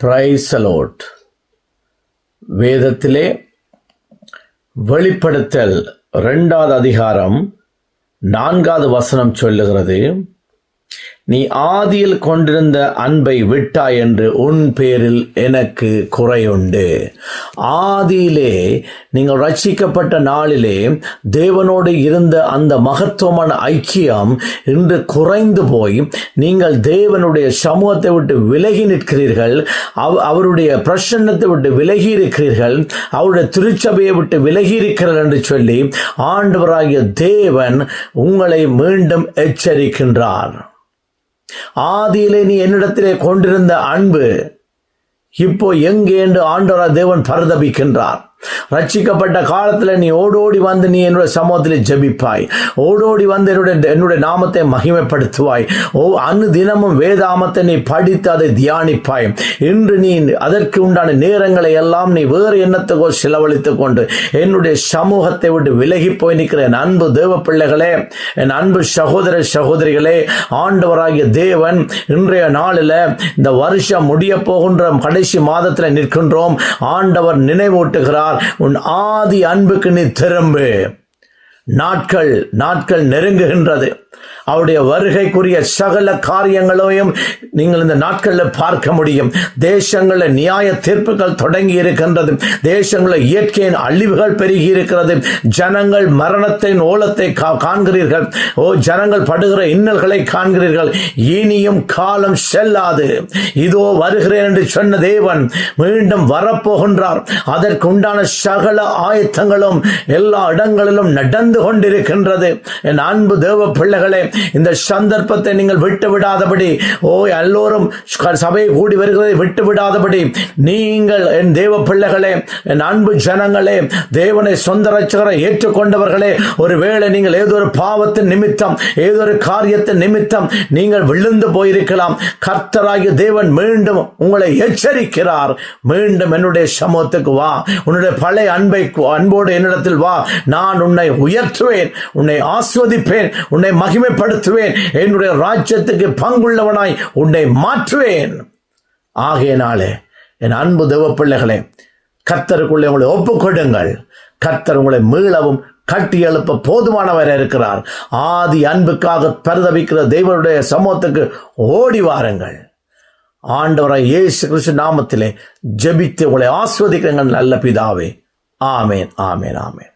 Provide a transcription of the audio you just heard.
Praise the Lord. வேதத்திலே வெளிப்படுத்தல் 2வது அதிகாரம் 4வது வசனம் சொல்லுகிறது, நீ ஆதியில் கொண்டிருந்த அன்பை விட்டாய் என்று உன் பேரில் எனக்கு குறையுண்டு. ஆதியிலே நீங்கள் ரட்சிக்கப்பட்ட நாளிலே தேவனோடு இருந்த அந்த மகத்துவமான ஐக்கியம் இன்று குறைந்து போய் நீங்கள் தேவனுடைய சமூகத்தை விட்டு விலகி நிற்கிறீர்கள். அவருடைய பிரசன்னத்தை விட்டு விலகி இருக்கிறீர்கள். அவருடைய திருச்சபையை விட்டு விலகி இருக்கிறீர்கள் என்று சொல்லி ஆண்டவராகிய தேவன் உங்களை மீண்டும் எச்சரிக்கின்றார். ஆதியிலே நீ என்னிடத்திலே கொண்டிருந்த அன்பு இப்போ எங்கே என்று ஆண்டவராகிய தேவன் பரிதபிக்கின்றார். ரட்சிக்கப்பட்ட காலத்தில் நீ ஓடோடி வந்து நீ என்னுடைய சமூகத்தில் ஜெபிப்பாய், ஓடோடி வந்து என்னுடைய நாமத்தை மகிமைப்படுத்துவாய். தினமும் வேதாமத்தை நீ படித்து அதை தியானிப்பாய். இன்று நீ அதற்கு உண்டான நேரங்களை எல்லாம் நீ வேறு எண்ணத்துக்கோ செலவழித்துக் கொண்டு என்னுடைய சமூகத்தை விட்டு விலகி போய் நிற்கிற என் அன்பு தேவ பிள்ளைகளே, என் அன்பு சகோதர சகோதரிகளே, ஆண்டவராகிய தேவன் இன்றைய நாளில் இந்த வருஷம் முடிய போகின்ற கடைசி மாதத்தில் நிற்கின்றோம். ஆண்டவர் நினைவூட்டுகிறார், உன் ஆதி அன்புக்கு நீ திரும்பு. நாட்கள் நெருங்குகின்றது. அவருடைய வருகைக்குரிய சகல காரியங்களையும் நீங்கள் இந்த நாட்களில் பார்க்க முடியும். தேசங்களில் நியாய தீர்ப்புகள் தொடங்கி இருக்கின்றது. தேசங்களில் இயற்கையின் அழிவுகள் பெருகி இருக்கிறது. ஜனங்கள் மரணத்தின் ஓலத்தை காண்கிறீர்கள். ஜனங்கள் படுகிற இன்னல்களை காண்கிறீர்கள். இனியும் காலம் செல்லாது, இதோ வருகிறேன் என்று சொன்ன தேவன் மீண்டும் வரப்போகின்றார். அதற்கு உண்டான சகல ஆயத்தங்களும் எல்லா இடங்களிலும் நடந்து கொண்டிருக்கின்றது. என் அன்பு தேவ பிள்ளைகளே, இந்த சந்தர்ப்பத்தை நீங்கள் விட்டு விடாதபடி, எல்லோரும் சபையை கூடி வருகிறதை விட்டு விடாதபடி, நீங்கள் என் தேவ பிள்ளைகளே, என் அன்பு ஜனங்களே, தேவனை சொந்த ரட்சகரை ஏற்றுக்கொண்டவர்களே, ஒருவேளை நீங்கள் ஏதோ ஒரு பாவத்தின் நிமித்தம், ஏதோ ஒரு காரியத்தின் நிமித்தம் நீங்கள் விழுந்து போயிருக்கலாம். கர்த்தராகிய தேவன் மீண்டும் உங்களை எச்சரிக்கிறார். மீண்டும் என்னுடைய சமூகத்துக்கு வா, உன்னுடைய பழைய அன்போடு என்னிடத்தில் வா. நான் உன்னை உயர்த்துவேன், உன்னை ஆஸ்வதிப்பேன், உன்னை மகிமைப்படுத்துவேன், என்னுடைய ராஜ்யத்துக்கு பங்குள்ளவனாய் உன்னை மாற்றுவேன். ஆகையினாலே என் அன்பு தேவ பிள்ளைகளே, கர்த்தருக்குள்ளே உங்களை ஒப்புக்கொடுங்கள். கர்த்தர் உங்களை மீளவும் கட்டி எழுப்ப போதுமானவர் இருக்கிறார். ஆதி அன்புக்காக பரிதபிக்கிற தேவனுடைய சமூகத்துக்கு ஓடி வாருங்கள். ஆண்டவராய் இயேசு கிறிஸ்து நாமத்திலே ஜெபித்து உங்களை ஆஸ்வதிக்கிறீர்கள் நல்ல பிதாவே. ஆமேன், ஆமேன், ஆமேன்.